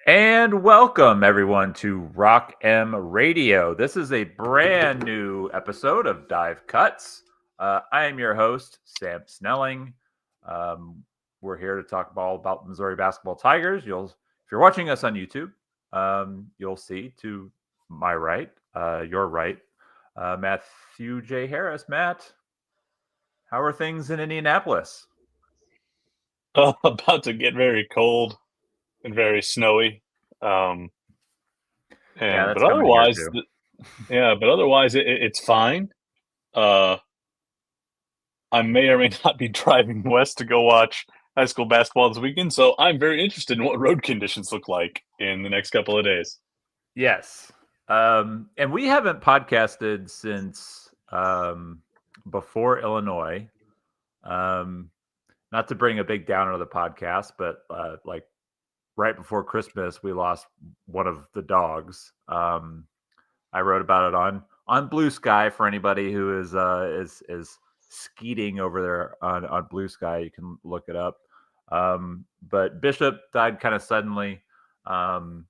And welcome everyone to Rock M Radio. This is a brand new episode of Dive Cuts. I am your host, Sam Snelling. We're here to talk all about the Missouri basketball Tigers. If you're watching us on YouTube, you'll see to my right, your right, Matthew J. Harris. Matt, how are things in Indianapolis? Oh, about to get very cold and very snowy. Um, Yeah, and that's but coming here otherwise, too. it's fine. Uh, I may or may not be driving west to go watch high school basketball this weekend, so I'm very interested in what road conditions look like in the next couple of days. Yes. And we haven't podcasted since before Illinois. Um, Not to bring a big downer of the podcast, but like right before Christmas, we lost one of the dogs. I wrote about it on Blue Sky for anybody who is skeeting over there on Blue Sky. You can look it up. But Bishop died kind of suddenly. Um,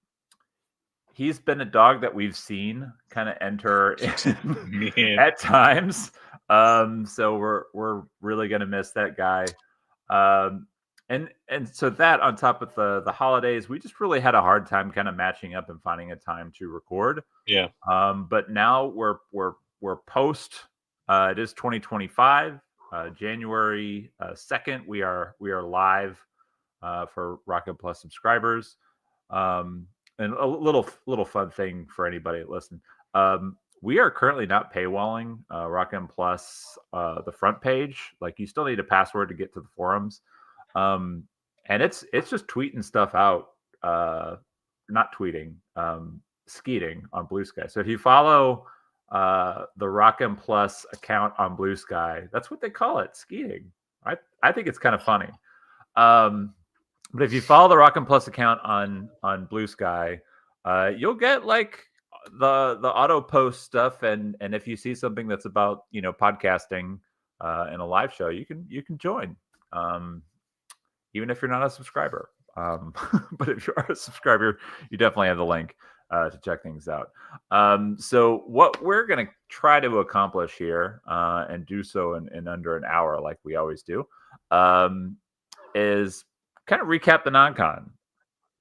he's been a dog that we've seen kind of enter Man, at times. So we're really gonna miss that guy. Um, and so that on top of the holidays, we just really had a hard time kind of matching up and finding a time to record. yeah, But now we're post. It is 2025, January 2nd. We are live for Rocket Plus subscribers. And a little fun thing for anybody that listen. We are currently not paywalling Rock M Plus the front page. Like you still need a password to get to the forums, and it's just tweeting stuff out. Not tweeting, skeeting on Blue Sky. So if you follow the Rock M Plus account on Blue Sky, that's what they call it, skeeting. I think it's kind of funny. Um, but if you follow the Rock and Plus account on Blue Sky, you'll get like the auto post stuff, and if you see something that's about podcasting in a live show, you can join, um, even if you're not a subscriber. But if you are a subscriber, you definitely have the link to check things out. So what we're going to try to accomplish here, and do so in under an hour, like we always do, is kind of recap the non-con.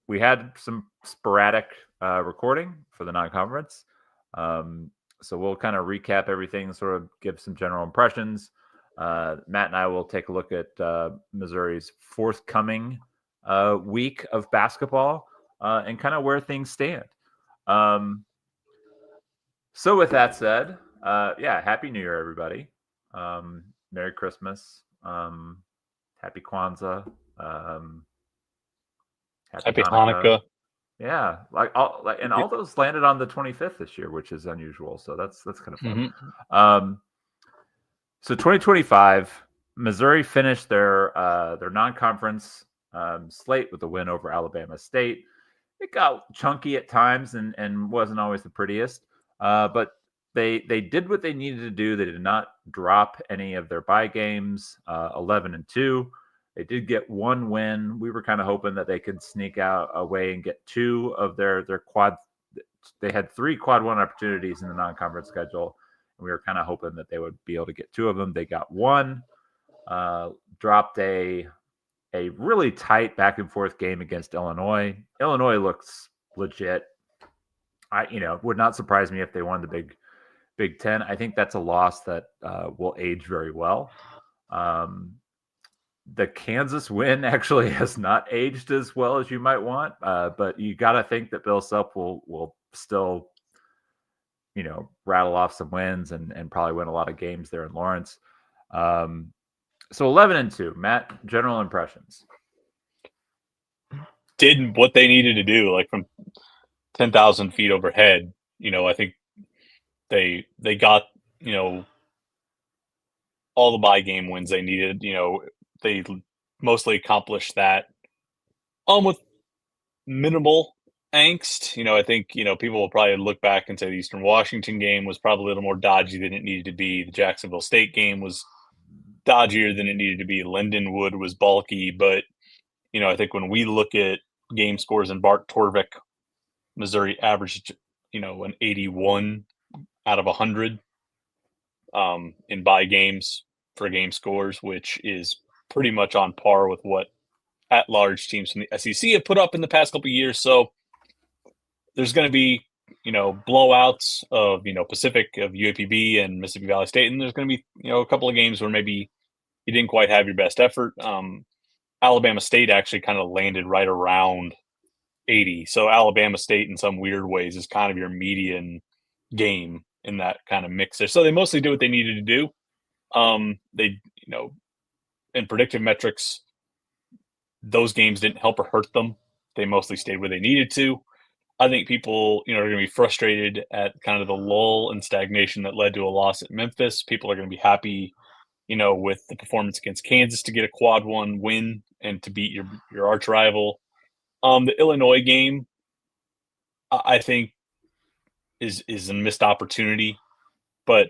We had some sporadic recording for the non-conference, so we'll kind of recap everything, sort of give some general impressions. Matt and I will take a look at Missouri's forthcoming week of basketball, and kind of where things stand. Um, so with that said, yeah, Happy New Year, everybody. Merry Christmas. Happy Kwanzaa. Um, Happy happy Hanukkah. Hanukkah. Yeah, and all those landed on the 25th this year, which is unusual. So that's kind of fun. Mm-hmm. Um, so 2025, Missouri finished their non-conference slate with a win over Alabama State. It got chunky at times and wasn't always the prettiest, but they did what they needed to do. They did not drop any of their bye games. 11-2. They did get one win. We were kind of hoping that they could sneak out away and get two of their quad. They had three quad one opportunities in the non-conference schedule, and we were kind of hoping that they would be able to get two of them. They got one. Dropped a really tight back and forth game against Illinois. Illinois looks legit. Would not surprise me if they won the Big Ten. I think that's a loss that will age very well. The Kansas win actually has not aged as well as you might want, but you got to think that Bill Self will still, rattle off some wins and probably win a lot of games there in Lawrence. So 11-2. Matt, general impressions. Did what they needed to do, like from 10,000 feet overhead. I think they got all the bye game wins they needed. They mostly accomplished that with minimal angst. I think people will probably look back and say the Eastern Washington game was probably a little more dodgy than it needed to be. The Jacksonville State game was dodgier than it needed to be. Lindenwood was bulky, but I think when we look at game scores, and Bart Torvik, Missouri averaged, an 81 out of 100 in bye games for game scores, which is pretty much on par with what at-large teams from the SEC have put up in the past couple of years. So there's going to be, blowouts of, Pacific, of UAPB and Mississippi Valley State, and there's going to be, a couple of games where maybe you didn't quite have your best effort. Alabama State actually kind of landed right around 80. So Alabama State, in some weird ways, is kind of your median game in that kind of mix there. So they mostly did what they needed to do. They, in predictive metrics, those games didn't help or hurt them. They mostly stayed where they needed to. I think people, are going to be frustrated at kind of the lull and stagnation that led to a loss at Memphis. People are going to be happy, with the performance against Kansas to get a quad one win and to beat your arch rival. The Illinois game, I think, is a missed opportunity. But,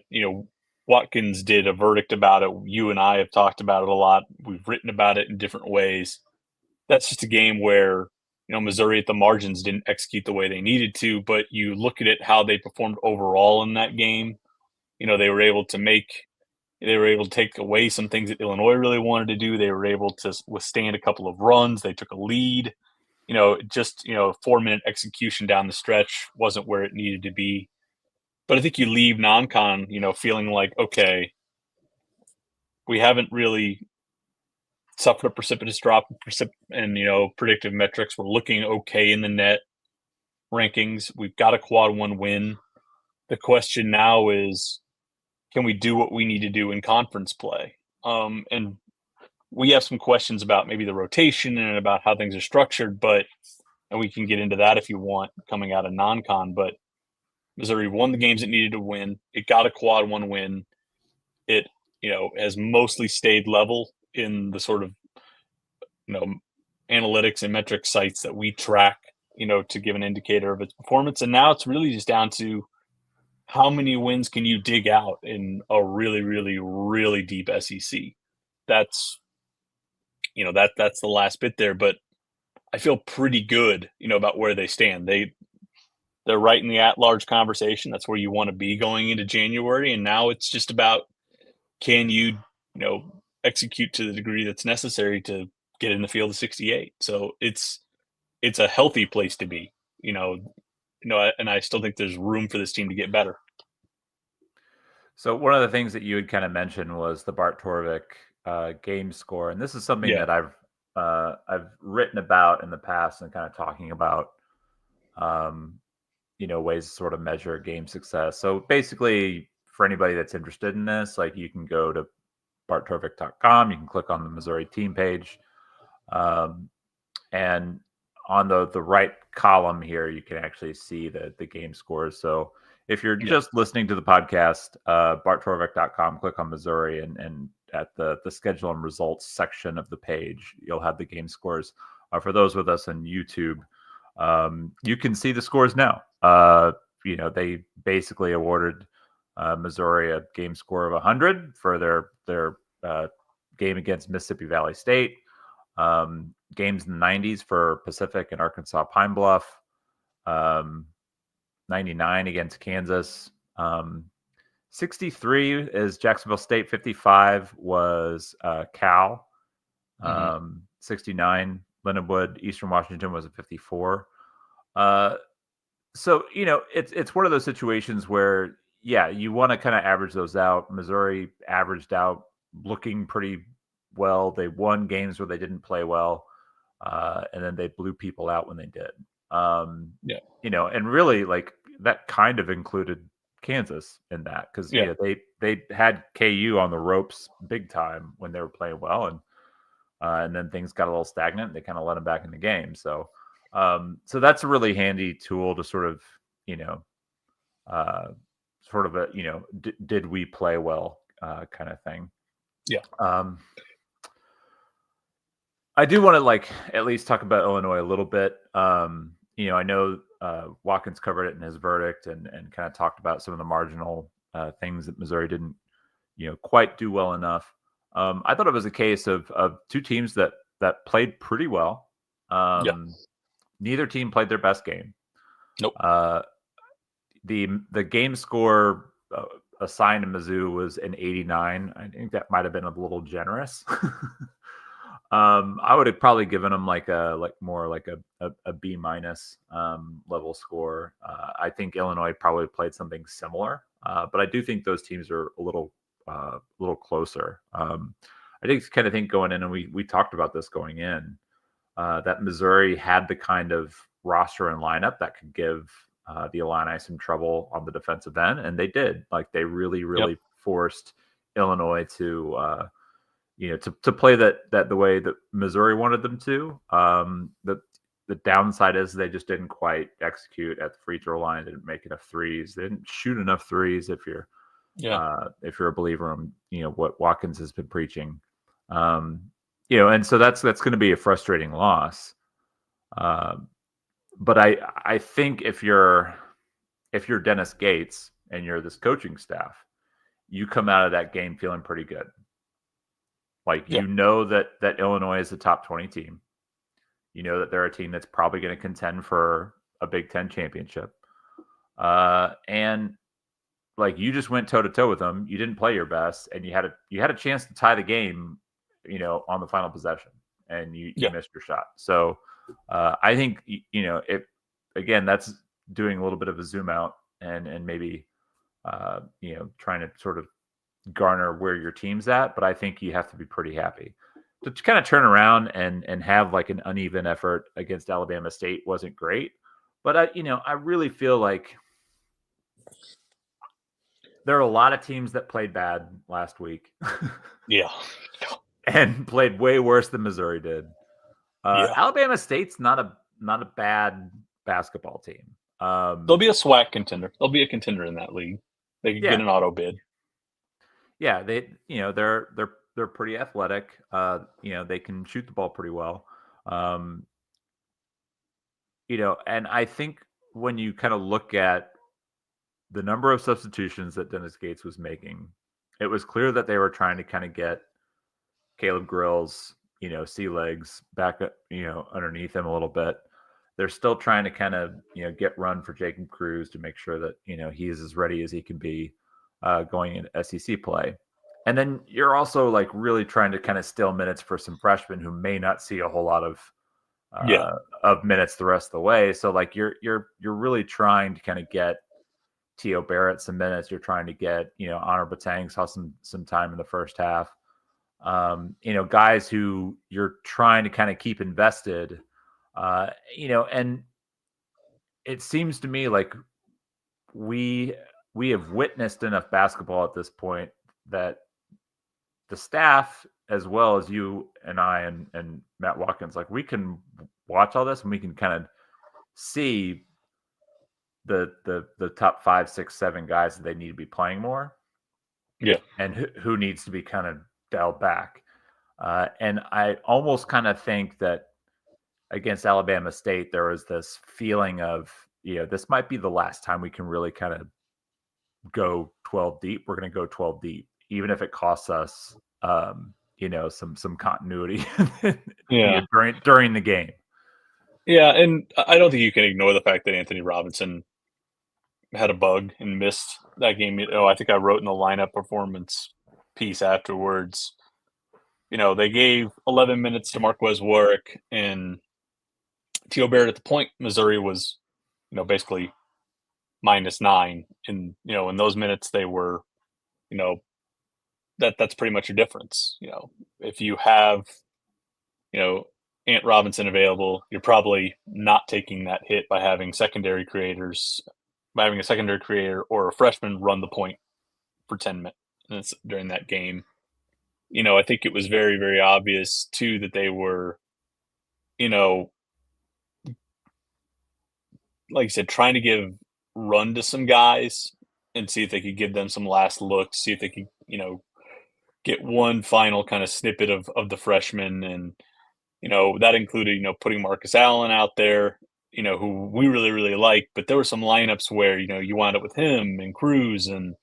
Watkins did a verdict about it. You and I have talked about it a lot. We've written about it in different ways. That's just a game where, Missouri at the margins didn't execute the way they needed to. But you look at it, how they performed overall in that game. They were able to take away some things that Illinois really wanted to do. They were able to withstand a couple of runs. They took a lead. 4-minute execution down the stretch wasn't where it needed to be. But I think you leave non-con, feeling like, okay, we haven't really suffered a precipitous drop in predictive metrics. We're looking okay in the net rankings. We've got a quad one win. The question now is, can we do what we need to do in conference play? And we have some questions about maybe the rotation and about how things are structured, and we can get into that if you want coming out of non-con. But Missouri won the games it needed to win. It got a quad one win. It, has mostly stayed level in the sort of, analytics and metric sites that we track, to give an indicator of its performance. And now it's really just down to how many wins can you dig out in a really, really, really deep SEC. That's, that's the last bit there. But I feel pretty good, about where they stand. They're right in the at-large conversation. That's where you want to be going into January. And now it's just about, can you, execute to the degree that's necessary to get in the field of 68. So it's a healthy place to be, and I still think there's room for this team to get better. So one of the things that you had kind of mentioned was the Bart Torvik game score, and this is something that I've written about in the past and kind of talking about, ways to sort of measure game success. So basically, for anybody that's interested in this, like, you can go to barttorvik.com, you can click on the Missouri team page, and on the right column here, you can actually see the game scores. So if you're just listening to the podcast, barttorvik.com, click on Missouri, and at the schedule and results section of the page, you'll have the game scores. For those with us on YouTube, you can see the scores now. They basically awarded Missouri a game score of 100 for their game against Mississippi Valley State. Games in the 90s for Pacific and Arkansas Pine Bluff. 99 against Kansas. 63 is Jacksonville State. 55 was Cal. 69 Lindenwood. Eastern Washington was a 54. So it's one of those situations where, you want to kind of average those out. Missouri averaged out looking pretty well. They won games where they didn't play well, and then they blew people out when they did. And really, like, that kind of included Kansas in that, because they had KU on the ropes big time when they were playing well, and then things got a little stagnant. And they kind of let them back in the game. So that's a really handy tool to sort of did we play well kind of thing. I do want to at least talk about Illinois a little bit. I know Watkins covered it in his verdict and kind of talked about some of the marginal things that Missouri didn't quite do well enough. I thought it was a case of two teams that played pretty well. neither team played their best game. Nope. The game score assigned to Mizzou was an 89. I think that might have been a little generous. I would have probably given them like more like a B minus level score. I think Illinois probably played something similar, but I do think those teams are a little closer. I think kind of think going in, and we talked about this going in, that Missouri had the kind of roster and lineup that could give the Illini some trouble on the defensive end, and they did. Like they really forced Illinois to to play that the way that Missouri wanted them to. The downside is they just didn't quite execute at the free throw line. They didn't make enough threes. They didn't shoot enough threes. If you're a believer in what Watkins has been preaching, and so that's going to be a frustrating loss. But I think if you're Dennis Gates and you're this coaching staff, you come out of that game feeling pretty good. Like you know that Illinois is a top 20 team. You know that they're a team that's probably going to contend for a Big Ten championship. And like you just went toe to toe with them. You didn't play your best, and you had a chance to tie the game, on the final possession, and you missed your shot. So I think if again that's doing a little bit of a zoom out and maybe trying to sort of garner where your team's at, but I think you have to be pretty happy. To kind of turn around and have like an uneven effort against Alabama State wasn't great, but I really feel like there are a lot of teams that played bad last week. And played way worse than Missouri did. Alabama State's not a bad basketball team. They'll be a SWAC contender. They'll be a contender in that league. They can get an auto bid. Yeah, they're pretty athletic. They can shoot the ball pretty well. And I think when you kind of look at the number of substitutions that Dennis Gates was making, it was clear that they were trying to kind of get Caleb Grill's, sea legs back up, underneath him a little bit. They're still trying to kind of, get run for Jacob Cruz to make sure that, he's as ready as he can be going into SEC play. And then you're also like really trying to kind of steal minutes for some freshmen who may not see a whole lot of minutes the rest of the way. So like you're really trying to kind of get T.O. Barrett some minutes. You're trying to get, Honor Batang saw some time in the first half. Guys who you're trying to kind of keep invested, and it seems to me like we have witnessed enough basketball at this point that the staff, as well as you and I and Matt Watkins, like we can watch all this and we can kind of see the top 5, 6, 7 guys that they need to be playing more. Yeah. And who needs to be kind of dialed back. And I almost kind of think that against Alabama State, there was this feeling of, this might be the last time we can really kind of go 12 deep. We're going to go 12 deep, even if it costs us, some continuity during the game. Yeah, and I don't think you can ignore the fact that Anthony Robinson had a bug and missed that game. I think I wrote in the lineup performance piece afterwards. They gave 11 minutes to Marquez Warwick and T.O. Barrett at the point. Missouri was, basically -9. And, in those minutes they were, that's pretty much your difference. If you have, Ant Robinson available, you're probably not taking that hit by having a secondary creator or a freshman run the point for 10 minutes during that game. I think it was very, very obvious too that they were, like I said, trying to give run to some guys and see if they could give them some last looks, see if they could, get one final kind of snippet of the freshmen. And, that included, putting Marcus Allen out there, who we really, really like. But there were some lineups where, you wound up with him and Cruz and,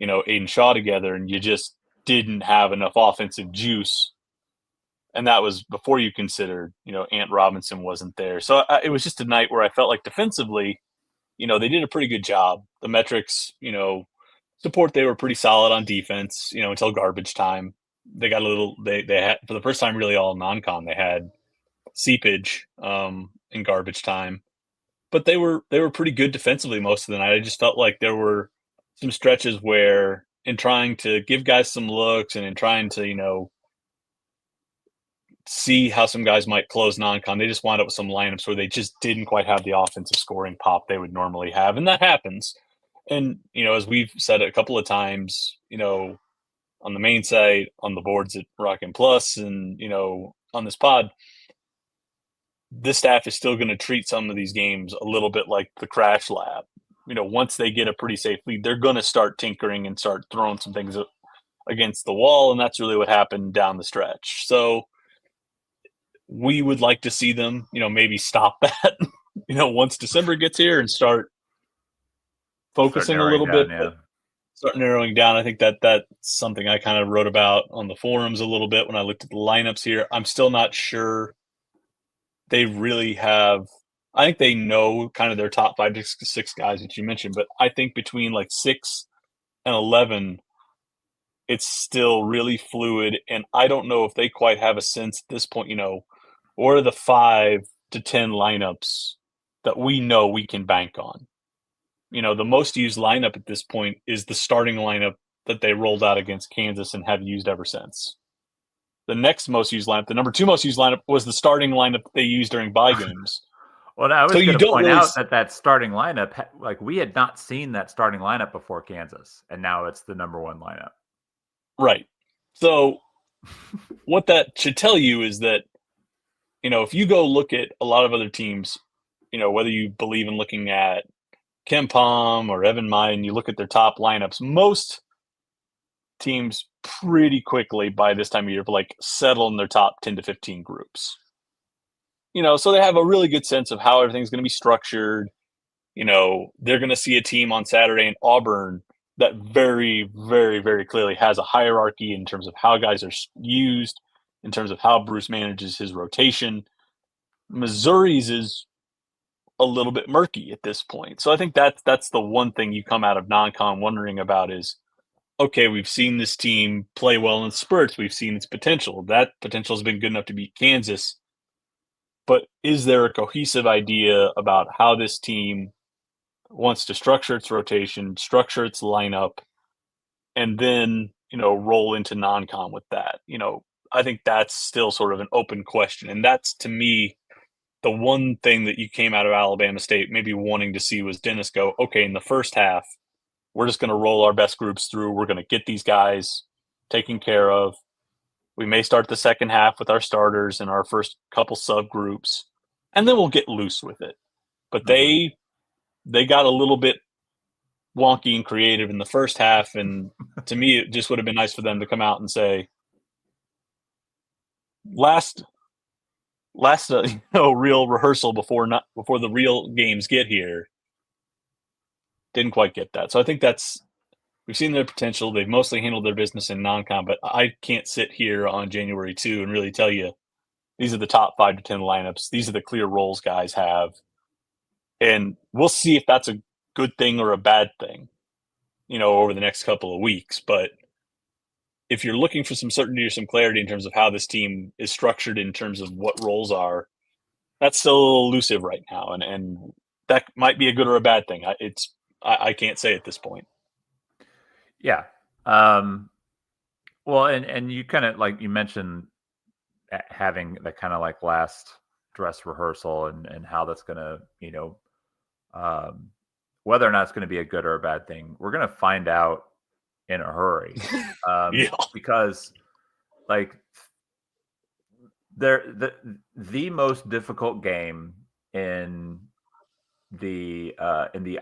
Aiden Shaw together, and you just didn't have enough offensive juice And that was before you considered, Ant Robinson wasn't there. So it was just a night where I felt like defensively, they did a pretty good job. The metrics, support they were pretty solid on defense, until garbage time. They got a little. They had for the first time really all non-con. They had seepage in garbage time, but they were pretty good defensively most of the night. I just felt like there were some stretches where, in trying to give guys some looks and in trying to see how some guys might close non-con, they just wound up with some lineups where they just didn't quite have the offensive scoring pop they would normally have, and that happens. And as we've said a couple of times, on the main site, on the boards at Rockin' Plus, and on this pod, this staff is still going to treat some of these games a little bit like the crash lab. Once they get a pretty safe lead, they're going to start tinkering and start throwing some things against the wall, and that's really what happened down the stretch. So we would like to see them, maybe stop that, once December gets here and start focusing a little bit. Yeah. Start narrowing down. I think that's something I kind of wrote about on the forums a little bit when I looked at the lineups here. I'm still not sure they really have. I think they know kind of their top 5 to 6 guys that you mentioned, but I think between like 6 and 11, it's still really fluid, and I don't know if they quite have a sense at this point, what are the 5 to 10 lineups that we know we can bank on. The most used lineup at this point is the starting lineup that they rolled out against Kansas and have used ever since. The next most used lineup, the number 2 most used lineup, was the starting lineup that they used during bye games. Well, I was going to point out that starting lineup, like we had not seen that starting lineup before Kansas, and now it's the number 1 lineup. Right. So what that should tell you is that, if you go look at a lot of other teams, whether you believe in looking at Ken Pom or Evan Meyer, and you look at their top lineups, most teams pretty quickly by this time of year settle in their top 10 to 15 groups. So they have a really good sense of how everything's going to be structured. They're going to see a team on Saturday in Auburn that very, very, very clearly has a hierarchy in terms of how guys are used, in terms of how Bruce manages his rotation. Missouri's is a little bit murky at this point. So I think that's the one thing you come out of non-con wondering about is, okay, we've seen this team play well in spurts. We've seen its potential. That potential has been good enough to beat Kansas. But is there a cohesive idea about how this team wants to structure its rotation, structure its lineup, and then, roll into non-con with that? I think that's still sort of an open question. And that's, to me, the one thing that you came out of Alabama State maybe wanting to see was Dennis go, okay, in the first half, we're just going to roll our best groups through. We're going to get these guys taken care of. We may start the second half with our starters and our first couple subgroups, and then we'll get loose with it. But they got a little bit wonky and creative in the first half, and to me, it just would have been nice for them to come out and say, last real rehearsal before the real games get here, didn't quite get that. So I think we've seen their potential. They've mostly handled their business in non-con, but I can't sit here on January 2 and really tell you these are the top 5 to 10 lineups. These are the clear roles guys have. And we'll see if that's a good thing or a bad thing, over the next couple of weeks. But if you're looking for some certainty or some clarity in terms of how this team is structured in terms of what roles are, that's still a little elusive right now. And that might be a good or a bad thing. I can't say at this point. Yeah. Well, and you kind of, like you mentioned, having the kind of like last dress rehearsal and how that's going to, whether or not it's going to be a good or a bad thing, we're going to find out in a hurry. Because like the most difficult game in the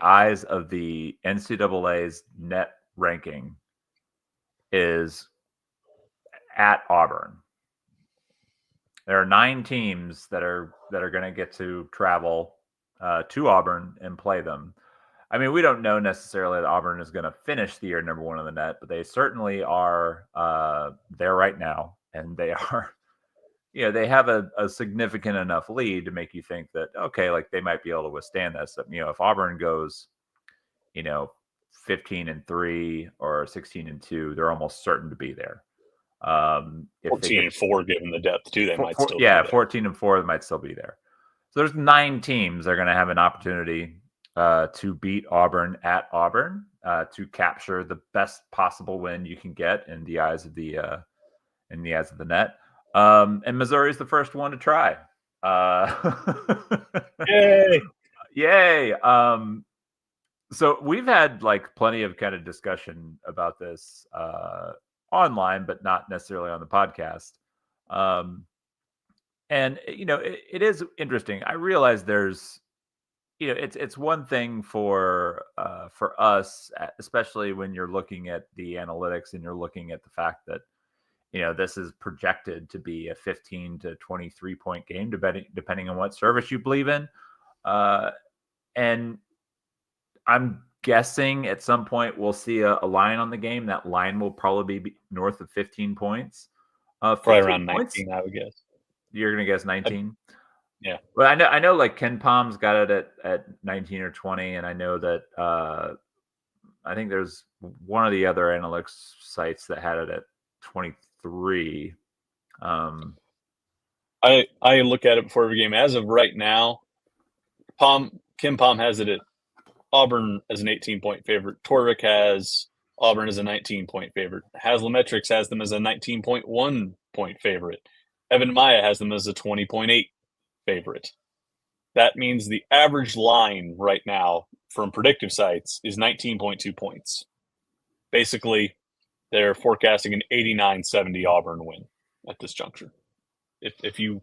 eyes of the NCAA's net ranking is at Auburn. There are 9 teams that are going to get to travel to Auburn and play them. I mean, we don't know necessarily that Auburn is going to finish the year number 1 on the net, but they certainly are there right now, and they are they have a significant enough lead to make you think that, okay, like they might be able to withstand this. If Auburn goes, 15-3 or 16-2, they're almost certain to be there. If they 14-4, given the depth too, they might still be there. 14-4 might still be there. So there's 9 teams that are going to have an opportunity to beat Auburn at Auburn, to capture the best possible win you can get in the eyes of the net. And Missouri is the first one to try. Yay! Yay! So we've had like plenty of kind of discussion about this online, but not necessarily on the podcast. And it is interesting. I realize there's, it's one thing for us, especially when you're looking at the analytics and you're looking at the fact that this is projected to be a 15 to 23 point game, depending on what service you believe in. And I'm guessing at some point we'll see a line on the game. That line will probably be north of 15 points. 15 probably around 19, points? I would guess. You're going to guess 19? Yeah. Well, I know like Ken Palm's got it at 19 or 20. And I know that I think there's one of the other analytics sites that had it at 23. I look at it before every game. As of right now, Ken Palm has it at Auburn as an 18-point favorite. Torvik has Auburn as a 19-point favorite. Haslametrics has them as a 19.1 point favorite. Evan Maya has them as a 20.8 favorite. That means the average line right now from predictive sites is 19.2 points. Basically, they're forecasting an 89-70 Auburn win at this juncture. That's the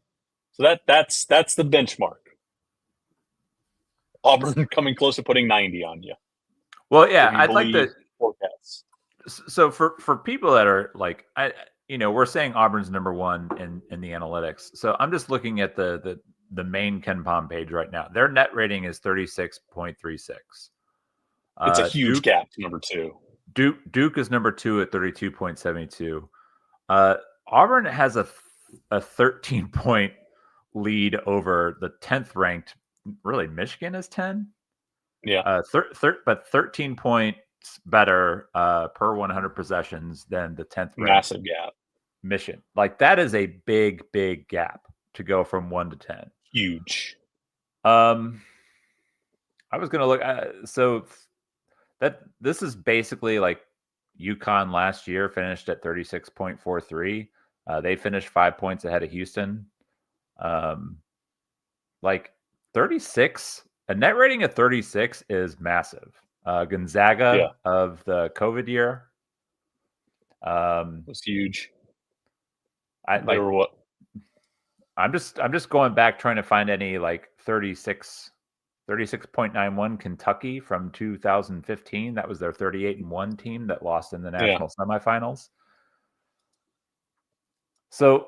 benchmark. Auburn coming close to putting 90 on you. Well, yeah, I'd like to forecasts. So for people that are like, we're saying Auburn's number one in the analytics. So I'm just looking at the main Ken Palm page right now. Their net rating is 36.36. It's a huge gap to number 2. Duke is number 2 at 32.72. Auburn has a 13-point lead over the 10th ranked. Really, Michigan is 10. Yeah, but 13 points better per 100 possessions than the 10th ranked. Massive gap. Michigan. Like that is a big gap to go from 1 to 10. Huge. I was gonna look. So this is basically like UConn last year finished at 36.43. They finished 5 points ahead of Houston. Like 36, a net rating of 36 is massive. Gonzaga of the COVID year was huge. They were what? I'm just going back trying to find any like 36.91 Kentucky from 2015. That was their 38-1 team that lost in the national semifinals. So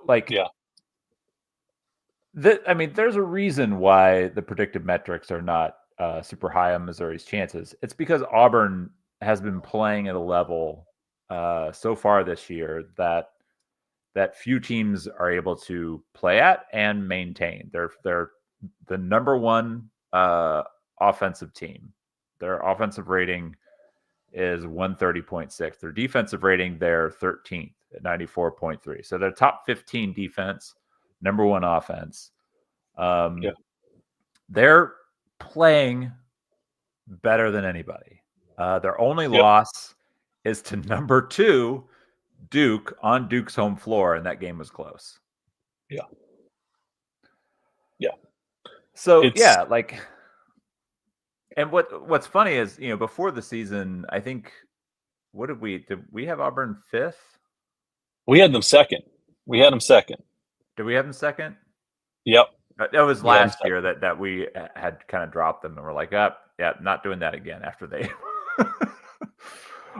there's a reason why the predictive metrics are not super high on Missouri's chances. It's because Auburn has been playing at a level so far this year that few teams are able to play at and maintain. They're the number one offensive team. Their offensive rating is 130.6. Their defensive rating, they're 13th at 94.3. So they're top 15 defense, number one offense. They're playing better than anybody. Their only loss is to number 2 Duke on Duke's home floor, and that game was close. Yeah. So and what's funny is before the season, I think did we have Auburn 5th? We had them second. Did we have them second? Yep. That was last year that we had kind of dropped them, and we're like, not doing that again after they.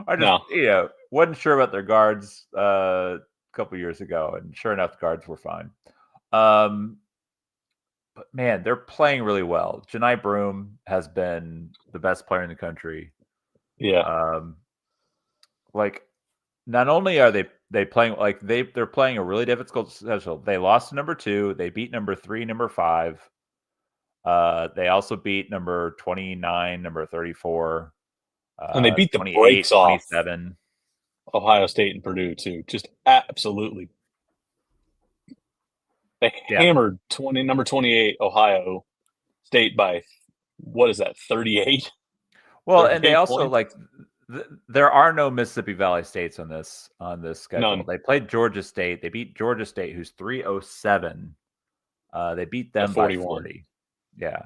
I just wasn't sure about their guards a couple years ago, and sure enough, the guards were fine. But man, they're playing really well. Janai Broome has been the best player in the country. Yeah. not only are they playing like they're playing a really difficult schedule. They lost to number 2. They beat number 3, number 5. They also beat number 29, number 34, And they beat the 28, brakes off 27. Ohio State and Purdue too. Just absolutely. They hammered number 28 Ohio State by what is that, 38? Well, and they 38 also points? there are no Mississippi Valley States on this schedule. None. They played Georgia State. They beat Georgia State, who's 307. They beat them by 40. Yeah.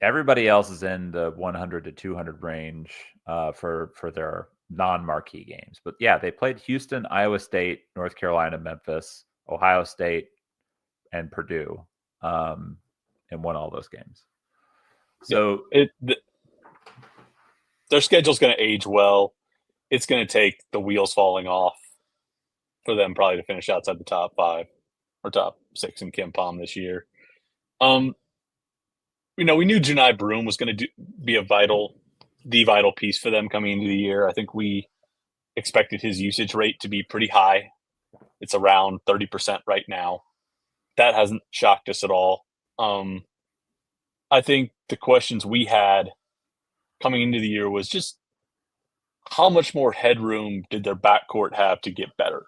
Everybody else is in the 100 to 200 range for their non-marquee games. But yeah, they played Houston, Iowa State, North Carolina, Memphis, Ohio State, and Purdue, and won all those games. So their schedule's going to age well. It's going to take the wheels falling off for them probably to finish outside the top 5 or top 6 in KenPom this year. We knew Janai Broome was going to be the vital piece for them coming into the year. I think we expected his usage rate to be pretty high. It's around 30% right now. That hasn't shocked us at all. I think the questions we had coming into the year was just how much more headroom did their backcourt have to get better?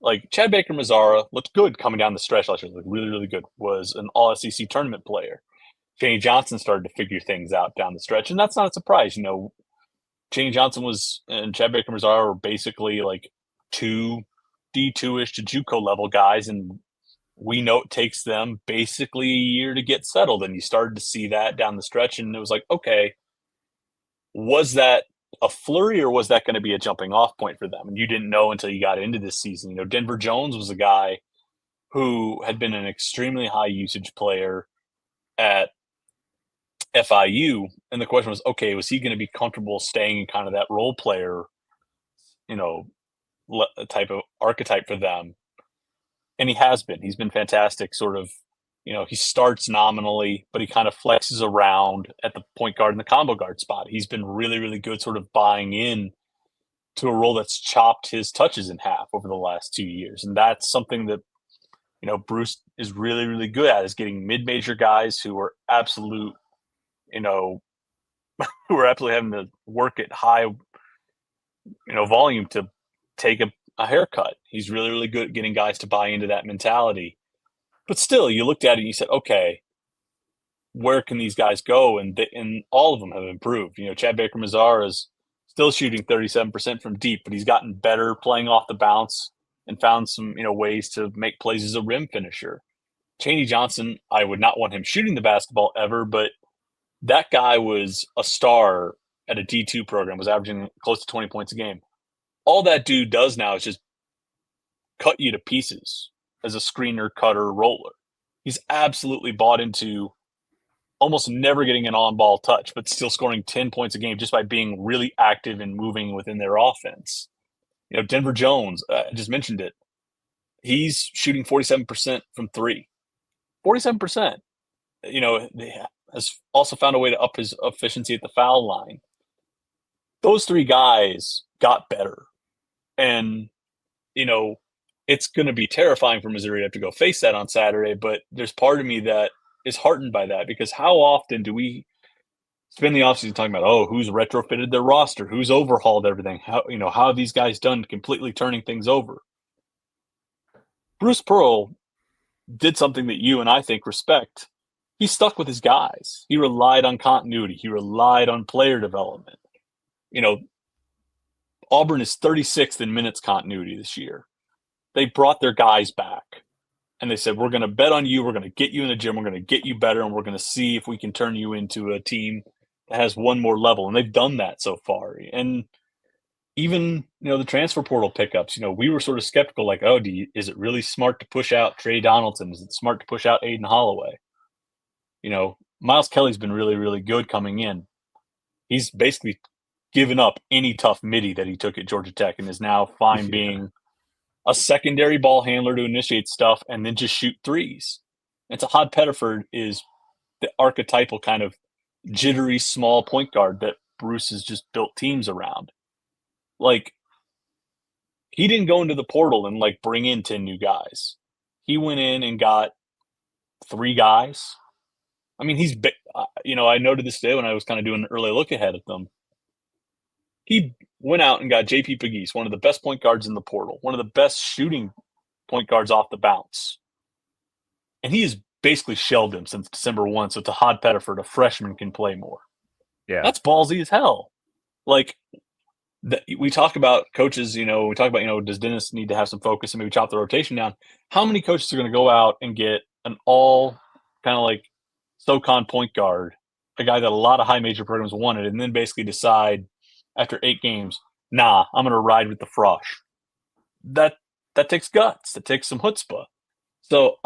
Like Chad Baker-Mazara looked good coming down the stretch last year, looked really, really good, was an all-SEC tournament player. Chaney Johnson started to figure things out down the stretch, and that's not a surprise. Chaney Johnson and Chad Baker-Mazara were basically like 2 D2-ish to JUCO level guys, and we know it takes them basically a year to get settled, and you started to see that down the stretch, and it was like, okay, was that a flurry or was that going to be a jumping off point for them? And you didn't know until you got into this season. Denver Jones was a guy who had been an extremely high usage player at FIU, and the question was, okay, was he going to be comfortable staying in kind of that role player, type of archetype for them? And he has been. He's been fantastic. Sort of, he starts nominally, but he kind of flexes around at the point guard and the combo guard spot. He's been really, really good, sort of buying in to a role that's chopped his touches in half over the last 2 years, and that's something that Bruce is really, really good at, is getting mid-major guys who are absolute. Who are absolutely having to work at high, volume to take a haircut. He's really, really good at getting guys to buy into that mentality. But still, you looked at it and you said, okay, where can these guys go? And all of them have improved. Chad Baker-Mazara is still shooting 37% from deep, but he's gotten better playing off the bounce and found some, ways to make plays as a rim finisher. Chaney Johnson, I would not want him shooting the basketball ever, but that guy was a star at a D2 program, was averaging close to 20 points a game. All that dude does now is just cut you to pieces as a screener, cutter, roller. He's absolutely bought into almost never getting an on-ball touch, but still scoring 10 points a game just by being really active and moving within their offense. Denver Jones, I just mentioned it. He's shooting 47% from 3. 47%. Has also found a way to up his efficiency at the foul line. Those 3 guys got better. And, it's going to be terrifying for Missouri to have to go face that on Saturday, but there's part of me that is heartened by that, because how often do we spend the offseason talking about, who's retrofitted their roster, who's overhauled everything, how have these guys done completely turning things over? Bruce Pearl did something that you and I think respect. He stuck with his guys. He relied on continuity. He relied on player development. Auburn is 36th in minutes continuity this year. They brought their guys back, and they said, we're going to bet on you. We're going to get you in the gym. We're going to get you better, and we're going to see if we can turn you into a team that has one more level. And they've done that so far. And even, the transfer portal pickups, we were sort of skeptical, like, is it really smart to push out Trey Donaldson? Is it smart to push out Aiden Holloway? Miles Kelly's been really, really good coming in. He's basically given up any tough midi that he took at Georgia Tech and is now fine being a secondary ball handler to initiate stuff and then just shoot threes. And Tahad Pettiford is the archetypal kind of jittery small point guard that Bruce has just built teams around. Like, he didn't go into the portal and like bring in 10 new guys. He went in and got 3 guys. I mean, I noted this today when I was kind of doing an early look ahead at them. He went out and got JP Pegues, one of the best point guards in the portal, one of the best shooting point guards off the bounce. And he has basically shelled him since December 1, so Tahad Pettiford, a freshman, can play more. Yeah. That's ballsy as hell. Like, we talk about coaches, we talk about, does Dennis need to have some focus and maybe chop the rotation down? How many coaches are going to go out and get an all kind of like SoCon point guard, a guy that a lot of high major programs wanted, and then basically decide after 8 games, nah, I'm going to ride with the Frosh? That takes guts. That takes some chutzpah. So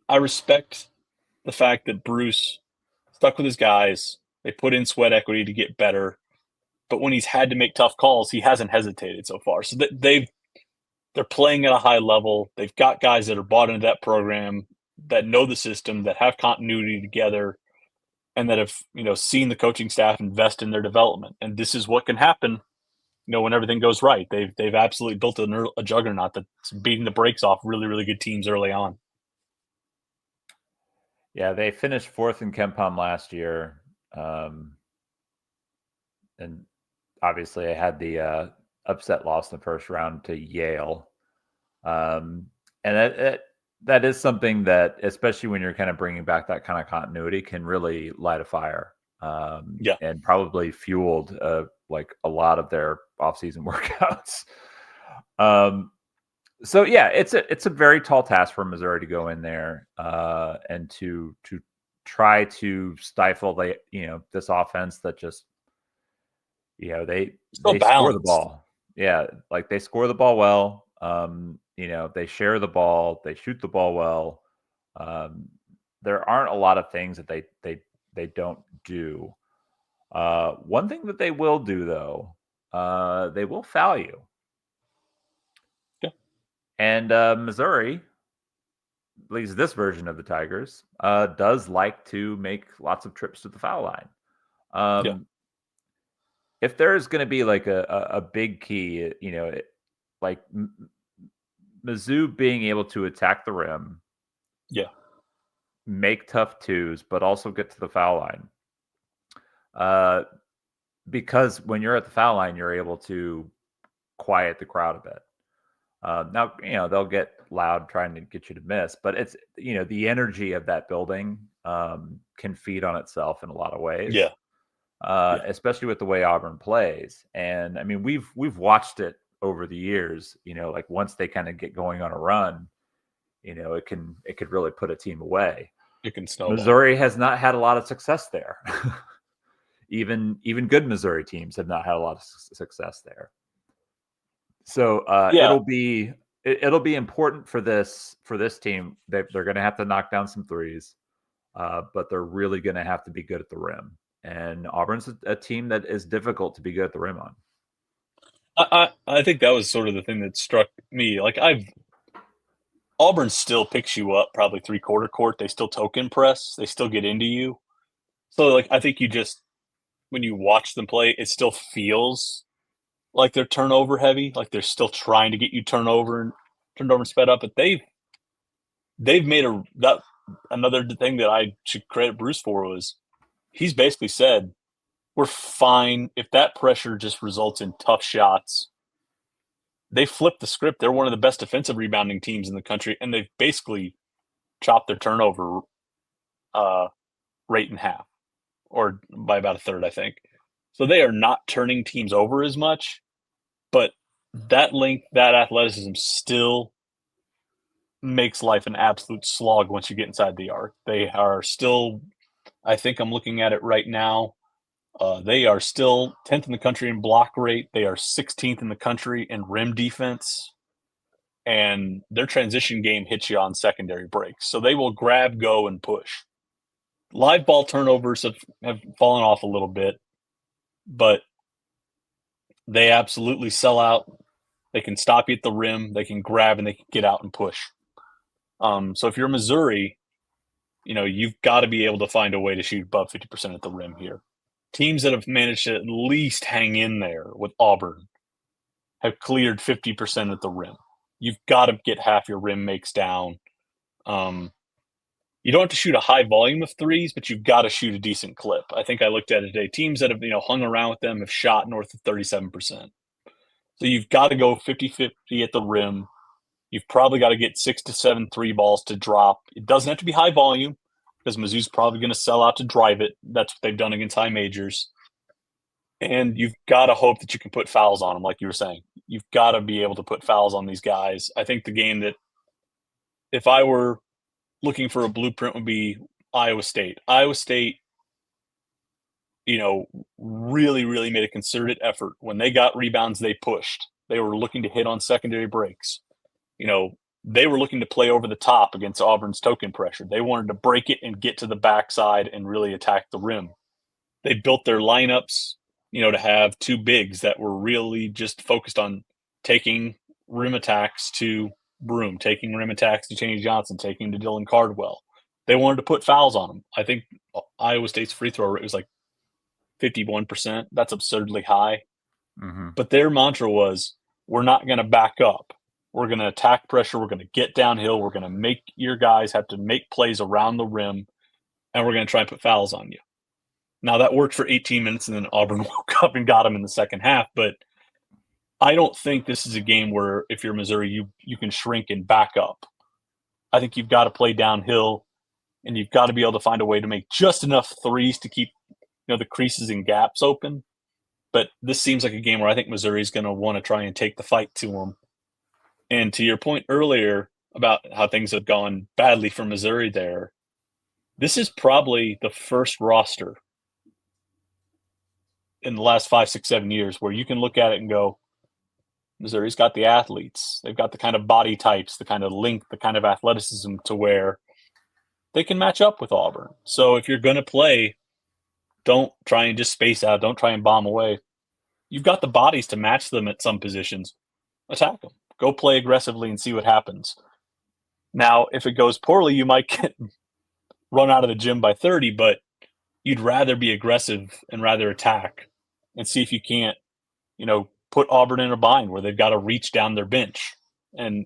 I respect the fact that Bruce stuck with his guys. They put in sweat equity to get better. But when he's had to make tough calls, he hasn't hesitated so far. So they're playing at a high level. They've got guys that are bought into that program, that know the system, that have continuity together, and that have seen the coaching staff invest in their development. And this is what can happen, when everything goes right. They've absolutely built a juggernaut that's beating the brakes off really, really good teams early on. Yeah, they finished 4th in KenPom last year, and obviously I had the upset loss in the first round to Yale, and that is something that, especially when you're kind of bringing back that kind of continuity, can really light a fire. Yeah. And probably fueled like a lot of their offseason workouts. So yeah, it's a very tall task for Missouri to go in there and to try to stifle this offense that just they score the ball. Yeah, like they score the ball well. They share the ball, they shoot the ball well. There aren't a lot of things that they don't do. One thing that they will do, though, they will foul you. Yeah. And Missouri, at least this version of the Tigers, does like to make lots of trips to the foul line. Yeah. If there's going to be like a big key, like Mizzou being able to attack the rim, yeah, make tough twos, but also get to the foul line. Because when you're at the foul line, you're able to quiet the crowd a bit. Now, they'll get loud trying to get you to miss, but it's, the energy of that building can feed on itself in a lot of ways. Yeah. Especially with the way Auburn plays. And I mean, we've watched it over the years, like once they kind of get going on a run, it could really put a team away. It can snowball. Missouri has not had a lot of success there. Even good Missouri teams have not had a lot of success there. So it'll be important for this team. They're going to have to knock down some threes, but they're really going to have to be good at the rim. And Auburn's a team that is difficult to be good at the rim on. I think that was sort of the thing that struck me. Like Auburn still picks you up probably 3/4 court. They still token press. They still get into you. So like I think when you watch them play, it still feels like they're turnover heavy. Like they're still trying to get you turned over and sped up. But they've made another thing that I should credit Bruce for was he's basically said, we're fine if that pressure just results in tough shots. They flipped the script. They're one of the best defensive rebounding teams in the country, and they've basically chopped their turnover rate in half, or by about a third, I think. So they are not turning teams over as much, but that length, that athleticism still makes life an absolute slog once you get inside the arc. They are still, I think I'm looking at it right now, they are still 10th in the country in block rate. They are 16th in the country in rim defense. And their transition game hits you on secondary breaks. So they will grab, go, and push. Live ball turnovers have fallen off a little bit, but they absolutely sell out. They can stop you at the rim. They can grab, and they can get out and push. So if you're Missouri, you've got to be able to find a way to shoot above 50% at the rim here. Teams that have managed to at least hang in there with Auburn have cleared 50% at the rim. You've got to get half your rim makes down. You don't have to shoot a high volume of threes, but you've got to shoot a decent clip. I think I looked at it today. Teams that have hung around with them have shot north of 37%. So you've got to go 50-50 at the rim. You've probably got to get 6 to 7 3 balls to drop. It doesn't have to be high volume because Mizzou's probably going to sell out to drive it. That's what they've done against high majors. And you've got to hope that you can put fouls on them, like you were saying. You've got to be able to put fouls on these guys. I think the game that, if I were looking for a blueprint, would be Iowa State. Iowa State, really, really made a concerted effort. When they got rebounds, they pushed. They were looking to hit on secondary breaks. They were looking to play over the top against Auburn's token pressure. They wanted to break it and get to the backside and really attack the rim. They built their lineups, to have two bigs that were really just focused on taking rim attacks to Broom, taking rim attacks to Chaney Johnson, taking to Dylan Cardwell. They wanted to put fouls on them. I think Iowa State's free throw rate was like 51%. That's absurdly high. Mm-hmm. But their mantra was, we're not going to back up. We're going to attack pressure. We're going to get downhill. We're going to make your guys have to make plays around the rim, and we're going to try and put fouls on you. Now, that worked for 18 minutes, and then Auburn woke up and got them in the second half. But I don't think this is a game where, if you're Missouri, you can shrink and back up. I think you've got to play downhill, and you've got to be able to find a way to make just enough threes to keep the creases and gaps open. But this seems like a game where I think Missouri is going to want to try and take the fight to them. And to your point earlier about how things have gone badly for Missouri there, this is probably the first roster in the last 5, 6, 7 years where you can look at it and go, Missouri's got the athletes. They've got the kind of body types, the kind of length, the kind of athleticism to where they can match up with Auburn. So if you're going to play, don't try and just space out. Don't try and bomb away. You've got the bodies to match them at some positions. Attack them. Go play aggressively and see what happens. Now, if it goes poorly, you might get run out of the gym by 30, but you'd rather be aggressive and rather attack and see if you can't, put Auburn in a bind where they've got to reach down their bench and,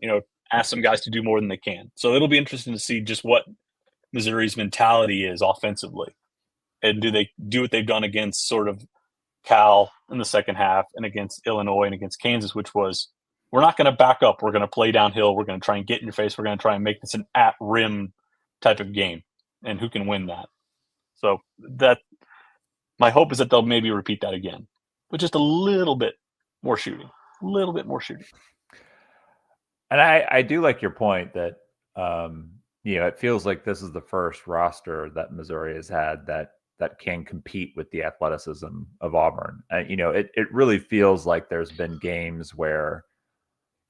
ask some guys to do more than they can. So it'll be interesting to see just what Missouri's mentality is offensively. And do they do what they've done against sort of Cal in the second half and against Illinois and against Kansas, which was, we're not going to back up. We're going to play downhill. We're going to try and get in your face. We're going to try and make this an at-rim type of game. And who can win that? So that my hope is that they'll maybe repeat that again, but just a little bit more shooting, And I do like your point that, it feels like this is the first roster that Missouri has had that can compete with the athleticism of Auburn. It really feels like there's been games where,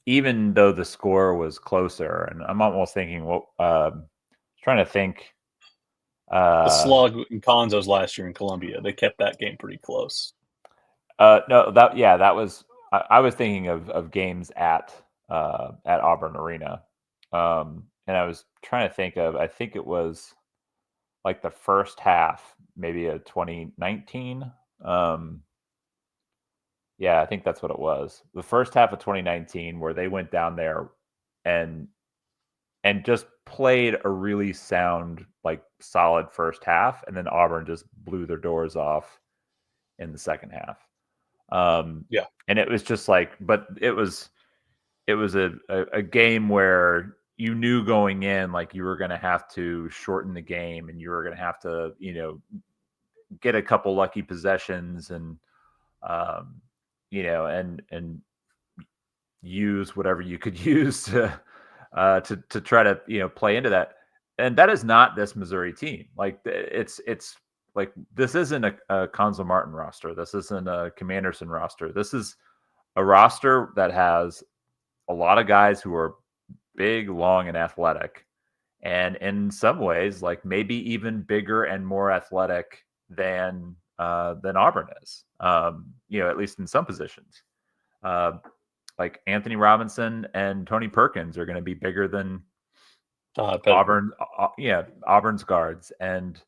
even though the score was closer, and I'm almost thinking, trying to think. The slug in Conzo's last year in Columbia, they kept that game pretty close. No, that was. I was thinking of games at Auburn Arena, and I was trying to think of. I think it was like the first half, maybe a 2019. Yeah, I think that's what it was. The first half of 2019, where they went down there and just played a really sound, like solid first half, and then Auburn just blew their doors off in the second half. Yeah, and it was just like, but it was a game where you knew going in, like, you were going to have to shorten the game, and you were going to have to, get a couple lucky possessions and and use whatever you could use to try to play into that. And that is not this Missouri team. Like, it's like, this isn't a Konzo Martin roster. This isn't a Commanderson roster. This is a roster that has a lot of guys who are big, long, and athletic, and in some ways, like, maybe even bigger and more athletic than Auburn is. At least in some positions. Like Anthony Robinson and Tony Perkins are going to be bigger than Auburn. Auburn's guards, and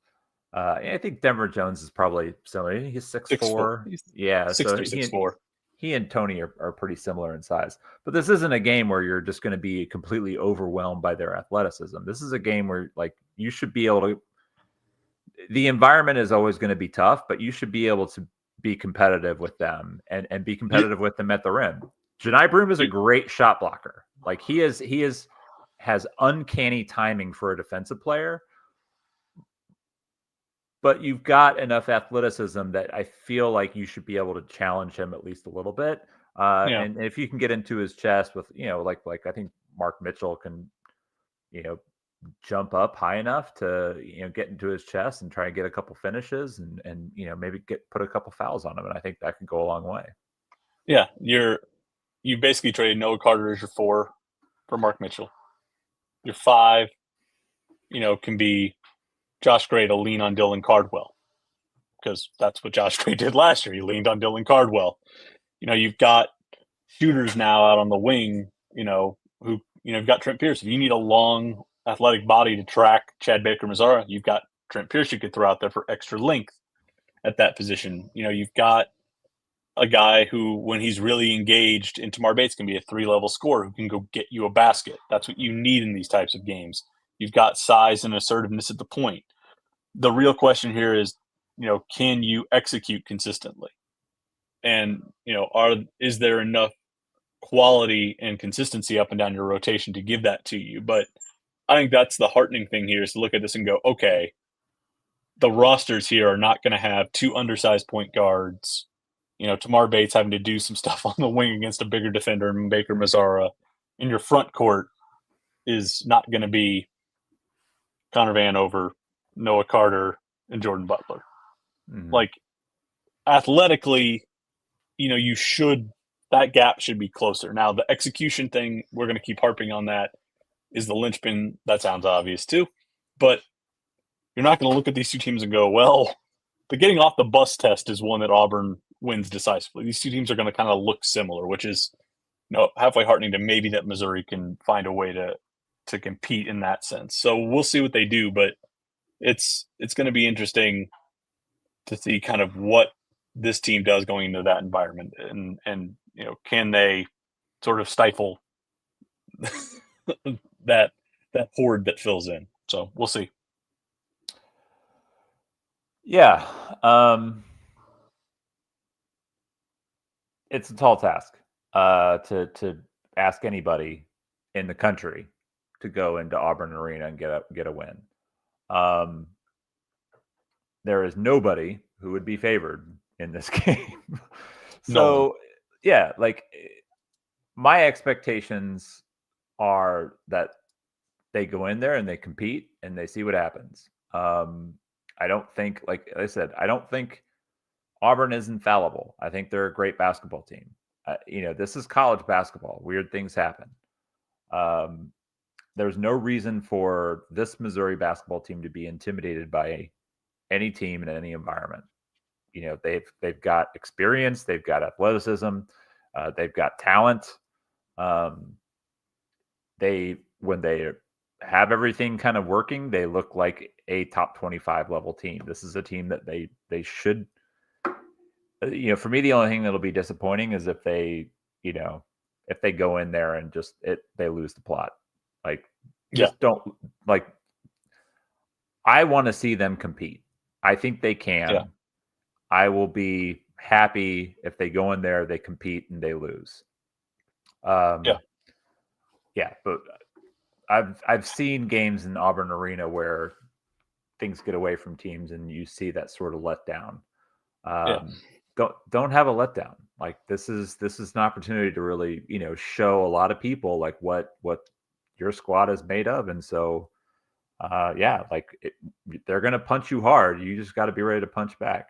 I think Denver Jones is probably similar. He's 6'4". Yeah, 6'3", 6'4". he and Tony are pretty similar in size. But this isn't a game where you're just going to be completely overwhelmed by their athleticism. This is a game where like you should be able to. The environment is always going to be tough, but you should be able to be competitive with them and be competitive with them at the rim. Janai Broom is a great shot blocker. Like he has uncanny timing for a defensive player, but you've got enough athleticism that I feel like you should be able to challenge him at least a little bit. Yeah. And if you can get into his chest with, like I think Mark Mitchell can, jump up high enough to, get into his chest and try and get a couple finishes and maybe put a couple fouls on him. And I think that could go a long way. Yeah. You basically traded Noah Carter as your 4 for Mark Mitchell. Your 5, can be Josh Gray to lean on Dylan Cardwell, because that's what Josh Gray did last year. He leaned on Dylan Cardwell. You've got shooters now out on the wing, who, you've got Trent Pierce. If you need a long athletic body to track Chad Baker-Mazara, you've got Trent Pierce you could throw out there for extra length at that position. You've got a guy who, when he's really engaged in Tamar Bates, can be a 3-level scorer who can go get you a basket. That's what you need in these types of games. You've got size and assertiveness at the point. The real question here is, can you execute consistently? And, is there enough quality and consistency up and down your rotation to give that to you? But I think that's the heartening thing here, is to look at this and go, okay, the rosters here are not going to have 2 undersized point guards. Tamar Bates having to do some stuff on the wing against a bigger defender than Baker-Mazara. In your front court is not going to be Connor Vanover, Noah Carter, and Jordan Butler. Mm-hmm. Like, athletically, that gap should be closer. Now, the execution thing, we're going to keep harping on that, is the linchpin. That sounds obvious too. But you're not going to look at these two teams and go, well, the getting off the bus test is one that Auburn wins decisively. These two teams are going to kind of look similar, which is, halfway heartening to maybe that Missouri can find a way to compete in that sense. So we'll see what they do, but it's going to be interesting to see kind of what this team does going into that environment, and can they sort of stifle that horde that fills in. So we'll see. Yeah. It's a tall task to ask anybody in the country to go into Auburn Arena and get a win. There is nobody who would be favored in this game. So, yeah, like my expectations are that they go in there and they compete and they see what happens. I don't think, like I said, I don't think Auburn is infallible. I think they're a great basketball team. This is college basketball. Weird things happen. There's no reason for this Missouri basketball team to be intimidated by any team in any environment. They've got experience, they've got athleticism, they've got talent. When they have everything kind of working, they look like a top 25 level team. This is a team that they should. For me, the only thing that'll be disappointing is if they go in there and they lose the plot. Don't like. I want to see them compete. I think they can. Yeah. I will be happy if they go in there, they compete, and they lose. Yeah, but I've seen games in Auburn Arena where things get away from teams, and you see that sort of letdown. Don't have a letdown. Like this is an opportunity to really show a lot of people like what your squad is made of, and so they're gonna punch you hard. You just got to be ready to punch back.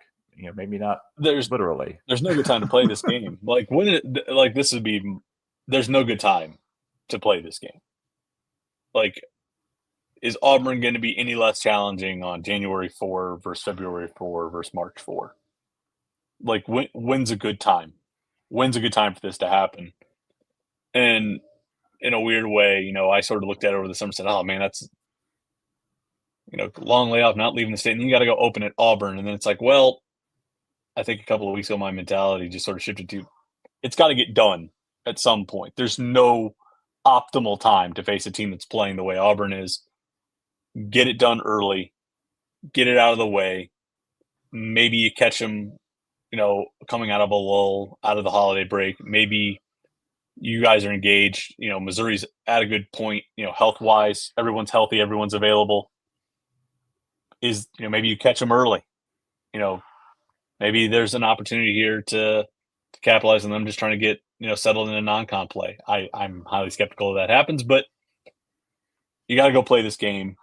Maybe not literally. There's no good time to play this game. There's no good time to play this game. Like, is Auburn going to be any less challenging on January 4 versus February 4 versus March 4? Like, when's a good time? When's a good time for this to happen? And in a weird way, I sort of looked at it over the summer and said, oh, man, that's, long layoff, not leaving the state. And you got to go open at Auburn. And then it's like, well, I think a couple of weeks ago, my mentality just sort of shifted to, it's got to get done at some point. There's no optimal time to face a team that's playing the way Auburn is. Get it done early, get it out of the way. Maybe you catch them, coming out of a lull, out of the holiday break. Maybe you guys are engaged. Missouri's at a good point, health-wise. Everyone's healthy, everyone's available. Maybe you catch them early. Maybe there's an opportunity here to capitalize on them just trying to get, settled in a non-con play. I'm highly skeptical that happens, but you got to go play this game.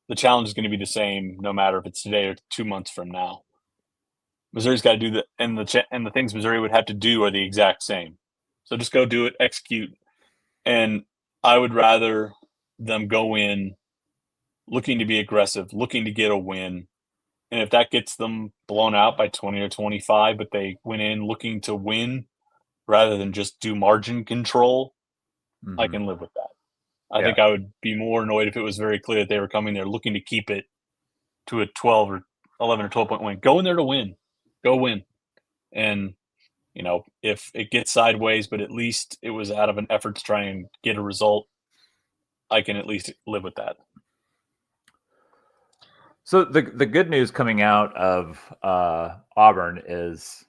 The challenge is going to be the same no matter if it's today or 2 months from now. Missouri's got to do and the things Missouri would have to do are the exact same. So just go do it, execute. And I would rather them go in looking to be aggressive, looking to get a win. And if that gets them blown out by 20 or 25, but they went in looking to win rather than just do margin control, I can live with that. I think I would be more annoyed if it was very clear that they were coming there looking to keep it to a 12 or 11 or 12-point win. Go in there to win. Go win. And, if it gets sideways, but at least it was out of an effort to try and get a result, I can at least live with that. So the good news coming out of Auburn is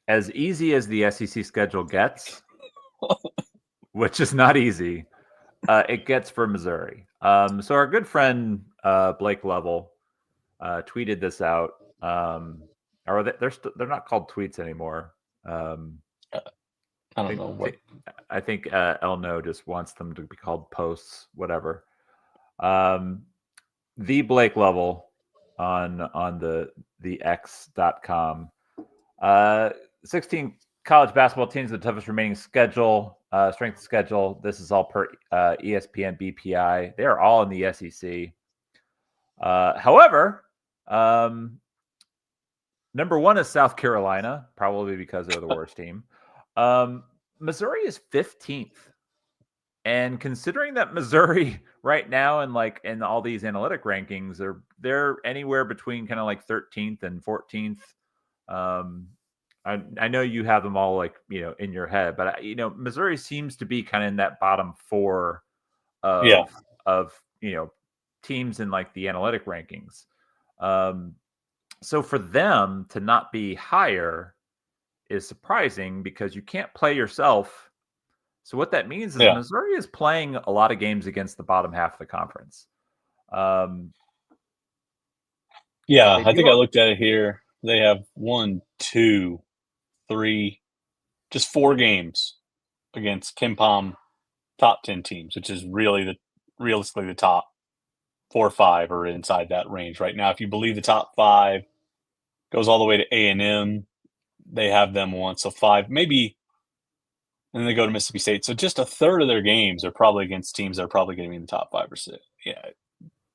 as easy as the SEC schedule gets, which is not easy, it gets for Missouri. So our good friend Blake Lovell tweeted this out. Or they're not called tweets anymore. I don't know what. I think Elno just wants them to be called posts, whatever. The Blake Lovell on the X.com. 16 college basketball teams with the toughest remaining schedule, strength of schedule. This is all per ESPN BPI. They are all in the SEC. However, number one is South Carolina, probably because they're the worst team. Missouri is 15th. And considering that Missouri right now and in all these analytic rankings, they're anywhere between kind of 13th and 14th. I know you have them all in your head, but Missouri seems to be kind of in that bottom four of teams in the analytic rankings. So for them to not be higher is surprising because you can't play yourself. So what that means is Missouri is playing a lot of games against the bottom half of the conference. I think I looked at it here. They have 1, 2, 3, just 4 games against KenPom top 10 teams, which is really realistically the top 4 or 5 are inside that range right now. If you believe the top 5 goes all the way to A&M, they have them once, so 5 maybe. And then they go to Mississippi State. So just a third of their games are probably against teams that are probably going to be in the top 5 or 6.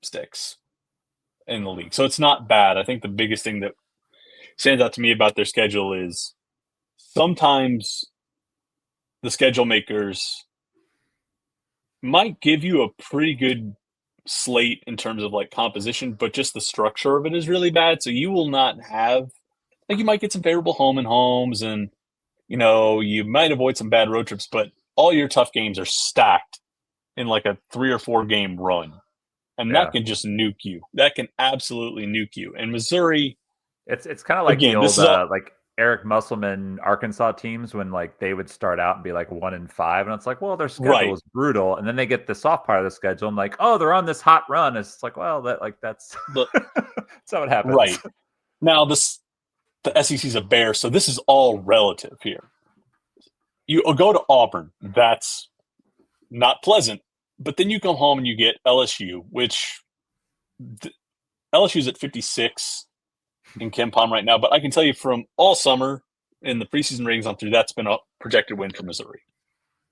Sticks in the league. So it's not bad. I think the biggest thing that stands out to me about their schedule is sometimes the schedule makers might give you a pretty good slate in terms of composition, but just the structure of it is really bad. So you will not have you might get some favorable home and homes and you might avoid some bad road trips, but all your tough games are stacked in a 3 or 4 game run. And that can just nuke you. That can absolutely nuke you. And Missouri, it's kind of like the old Eric Musselman Arkansas teams when they would start out and be 1-5, and it's well, their schedule is brutal, and then they get the soft part of the schedule. I'm they're on this hot run. It's well, that's that's how it happens. Right. Now the SEC's a bear, so this is all relative here. You go to Auburn, that's not pleasant, but then you come home and you get LSU, which LSU's at 56 in KenPom right now, but I can tell you from all summer in the preseason ratings on through, that's been a projected win for Missouri.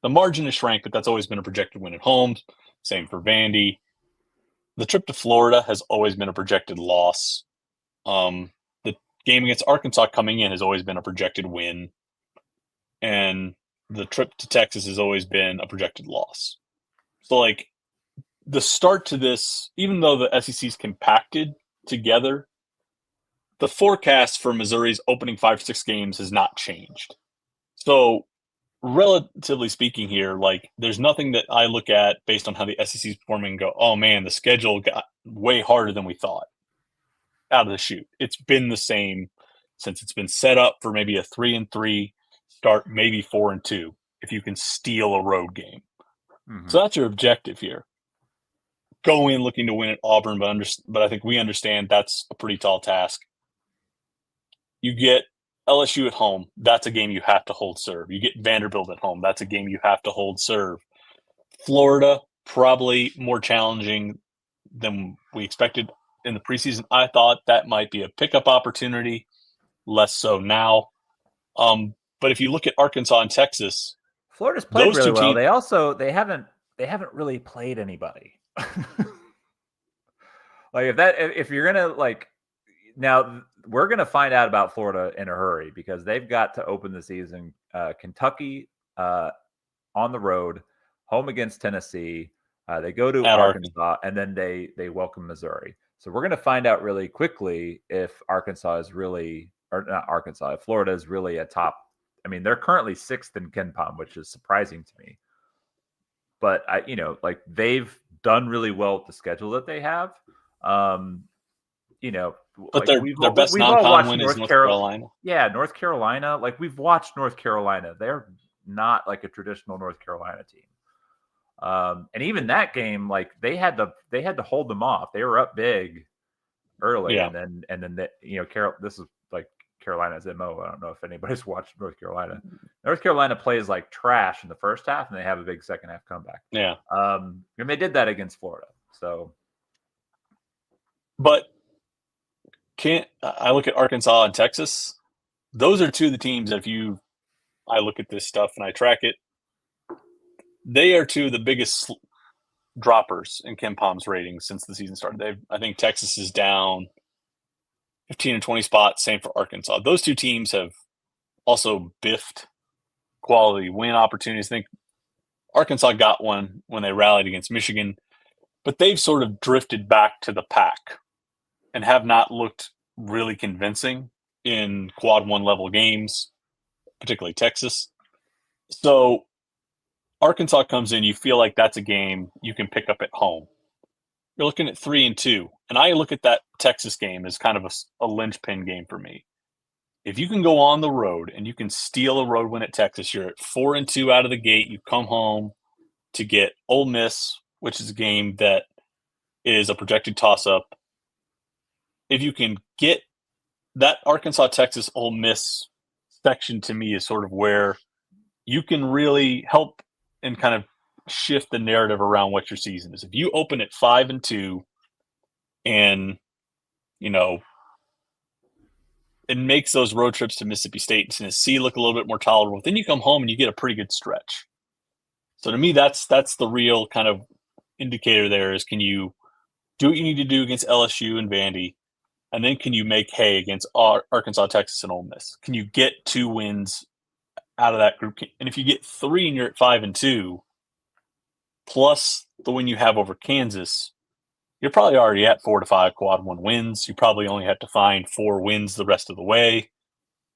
The margin has shrank, but that's always been a projected win at home. Same for Vandy. The trip to Florida has always been a projected loss. The game against Arkansas coming in has always been a projected win. And the trip to Texas has always been a projected loss. So, the start to this, even though the SEC's compacted together, the forecast for Missouri's opening 5 or 6 games has not changed. So, relatively speaking here, like, there's nothing that I look at based on how the SEC is performing and go, oh man, the schedule got way harder than we thought out of the chute. It's been the same since it's been set up for maybe a 3-3 start, maybe 4-2, if you can steal a road game. Mm-hmm. So that's your objective here. Go in looking to win at Auburn, but I think we understand that's a pretty tall task. You get LSU at home. That's a game you have to hold serve. You get Vanderbilt at home. That's a game you have to hold serve. Florida, probably more challenging than we expected in the preseason. I thought that might be a pickup opportunity, less so now. But if you look at Arkansas and Texas, Florida's played those really two well. teams, They haven't really played anybody. Like if you're gonna like now we're gonna find out about Florida in a hurry because they've got to open the season Kentucky on the road, home against Tennessee. They go to Arkansas and then they welcome Missouri. So we're gonna find out really quickly if Arkansas is really or not Arkansas, if Florida is really a top. I mean, they're currently 6th in KenPom, which is surprising to me. But like they've done really well with the schedule that they have. but like their best non-con win is North Carolina. Yeah, North Carolina. Like we've watched North Carolina. They're not like a traditional North Carolina team. And even that game, like they had to hold them off. They were up big early, Yeah. and then this is like Carolina's MO. I don't know if anybody's watched North Carolina. North Carolina plays like trash in the first half, and they have a big second half comeback. Yeah. And they did that against Florida. So, but I look at Arkansas and Texas. Those are two of the teams that I look at this stuff and I track it. They are two of the biggest droppers in KenPom's ratings since the season started. I think Texas is down 15 and 20 spots. Same for Arkansas. Those two teams have also biffed quality win opportunities. I think Arkansas got one when they rallied against Michigan, but they've sort of drifted back to the pack and have not looked really convincing in quad 1 level games, particularly Texas. So Arkansas comes in, you feel like that's a game you can pick up at home. You're looking at 3-2, and I look at that Texas game as kind of a linchpin game for me. If you can go on the road and you can steal a road win at Texas, you're at 4-2 out of the gate. You come home to get Ole Miss, which is a game that is a projected toss-up. If you can get that Arkansas, Texas, Ole Miss section, to me is sort of where you can really help and kind of shift the narrative around what your season is. If you open at 5-2 and, it makes those road trips to Mississippi State and Tennessee look a little bit more tolerable, then you come home and you get a pretty good stretch. So to me, that's the real kind of indicator there is, can you do what you need to do against LSU and Vandy, and then can you make hay against Arkansas, Texas, and Ole Miss? Can you get 2 wins out of that group? And if you get 3 and you're at 5-2, plus the win you have over Kansas, you're probably already at 4 to 5 quad 1 wins. You probably only have to find 4 wins the rest of the way.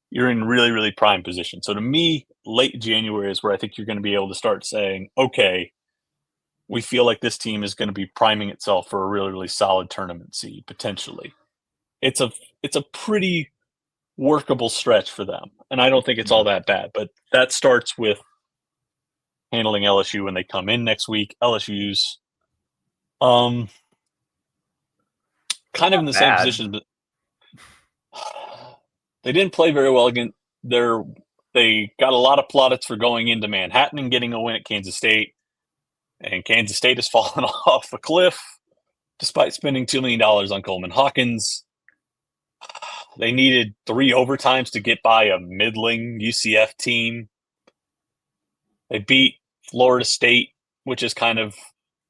You're in really, really prime position. So to me, late January is where I think you're going to be able to start saying, okay, we feel like this team is going to be priming itself for a really, really solid tournament seed, potentially. It's a pretty workable stretch for them, and I don't think it's all that bad. But that starts with handling LSU when they come in next week. LSU's kind of in the same position, but they didn't play very well again. They got a lot of plaudits for going into Manhattan and getting a win at Kansas State, and Kansas State has fallen off a cliff despite spending $2 million on Coleman Hawkins. They needed 3 overtimes to get by a middling UCF team. They beat Florida State, which has kind of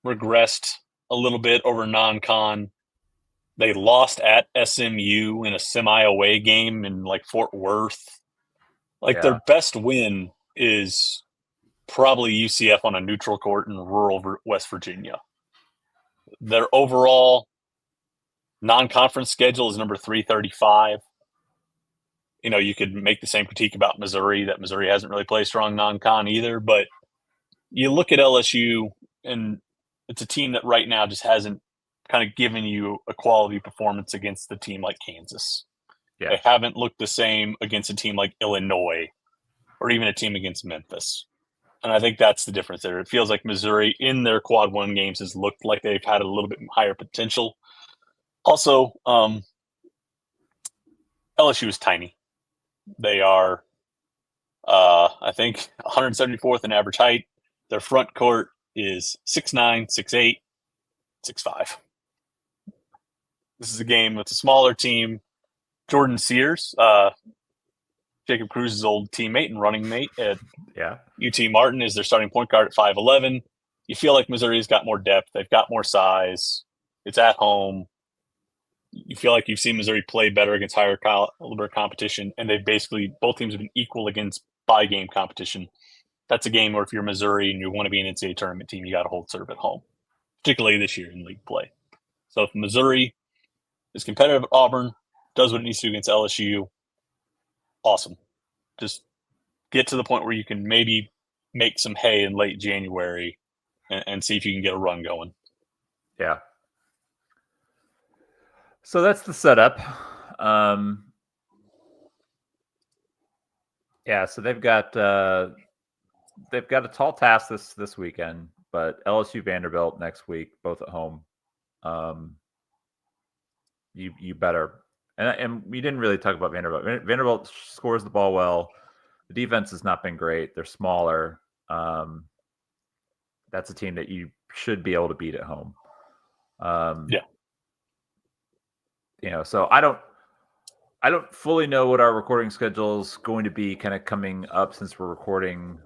regressed a little bit over non-con. They lost at SMU in a semi-away game in like Fort Worth. Their best win is probably UCF on a neutral court in rural West Virginia. Their overall Non-conference schedule is number 335. You could make the same critique about Missouri, that Missouri hasn't really played strong non-con either. But you look at LSU, and it's a team that right now just hasn't kind of given you a quality performance against the team like Kansas. Yeah. They haven't looked the same against a team like Illinois or even a team against Memphis. And I think that's the difference there. It feels like Missouri in their quad one games has looked like they've had a little bit higher potential. Also, LSU is tiny. They are, I think, 174th in average height. Their front court is 6'9", 6'8", 6'5". This is a game with a smaller team. Jordan Sears, Jacob Cruz's old teammate and running mate at UT Martin, is their starting point guard at 5'11". You feel like Missouri's got more depth. They've got more size. It's at home. You feel like you've seen Missouri play better against higher caliber competition, and they've basically, both teams have been equal against by-game competition. That's a game where if you're Missouri and you want to be an NCAA tournament team, you got to hold serve at home, particularly this year in league play. So if Missouri is competitive at Auburn, does what it needs to do against LSU, awesome. Just get to the point where you can maybe make some hay in late January and see if you can get a run going. Yeah. So that's the setup. So they've got a tall task this weekend, but LSU Vanderbilt next week, both at home. You better. And we didn't really talk about Vanderbilt. Vanderbilt scores the ball well. The defense has not been great. They're smaller. That's a team that you should be able to beat at home. So I don't fully know what our recording schedule is going to be kind of coming up, since we're recording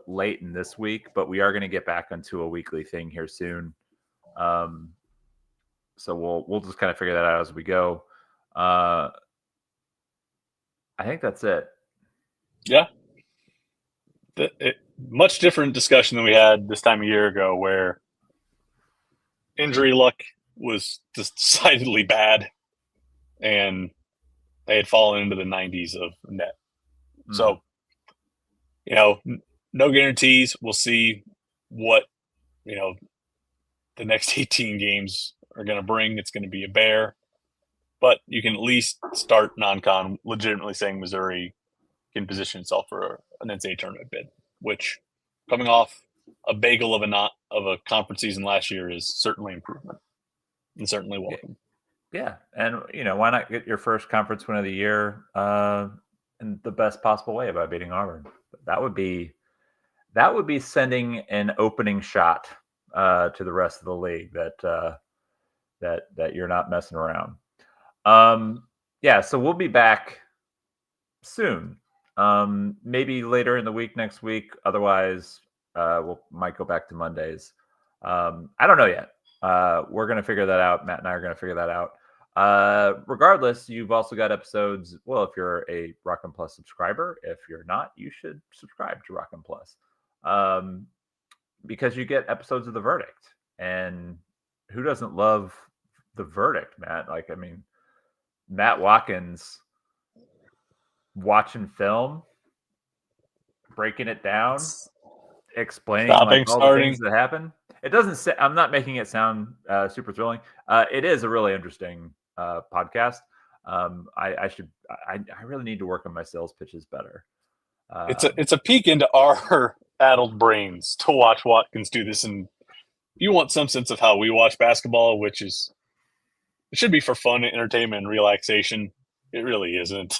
late in this week, but we are going to get back into a weekly thing here soon. So we'll just kind of figure that out as we go. I think that's it. Yeah. Much different discussion than we had this time a year ago, where injury luck was decidedly bad and they had fallen into the 90s of net. Mm-hmm. So, no guarantees. We'll see what, the next 18 games are going to bring. It's going to be a bear. But you can at least start non-con legitimately saying Missouri can position itself for an NCAA tournament bid, which, coming off a bagel of a conference season last year, is certainly improvement and certainly welcome. Yeah, and why not get your first conference win of the year in the best possible way by beating Auburn? That would be sending an opening shot to the rest of the league that you're not messing around. So we'll be back soon. Maybe later in the week next week. Otherwise, might go back to Mondays. I don't know yet. We're going to figure that out. Matt and I are going to figure that out. Regardless, you've also got episodes. Well, if you're a Rockin' Plus subscriber, if you're not, you should subscribe to Rockin' Plus, because you get episodes of The Verdict. And who doesn't love The Verdict, Matt? Matt Watkins watching film, breaking it down, explaining all the things that happen. It doesn't say, I'm not making it sound super thrilling. It is a really interesting podcast. I really need to work on my sales pitches better. It's a peek into our addled brains to watch Watkins do this. And you want some sense of how we watch basketball, which is, it should be for fun, entertainment, and relaxation. It really isn't.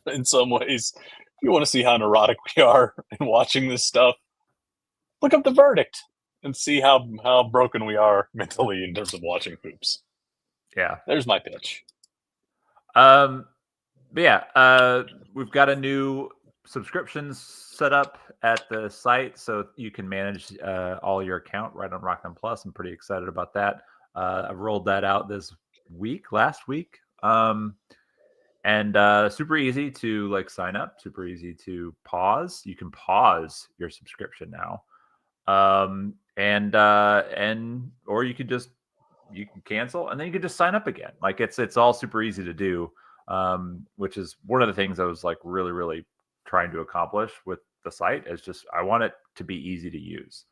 In some ways, if you want to see how neurotic we are in watching this stuff, look up The Verdict and see how broken we are mentally in terms of watching hoops. Yeah. There's my pitch. But yeah, we've got a new subscriptions set up at the site, so you can manage all your account right on Rockin' Plus. I'm pretty excited about that. I've rolled that out last week. And super easy to sign up, super easy to pause. You can pause your subscription now. Or you could just you can cancel, and then you can just sign up again. Like it's all super easy to do, which is one of the things I was like really, really trying to accomplish with the site. Is just I want it to be easy to use.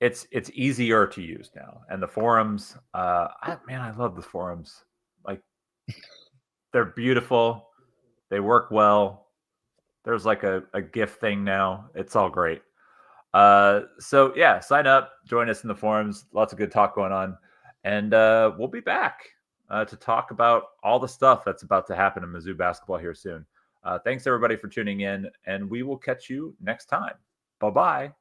It's easier to use now, and the forums. I love the forums. Like they're beautiful. They work well. There's like a GIF thing now. It's all great. So yeah, sign up, join us in the forums. Lots of good talk going on, and we'll be back to talk about all the stuff that's about to happen in Mizzou basketball here soon. Thanks everybody for tuning in, and we will catch you next time. Bye bye.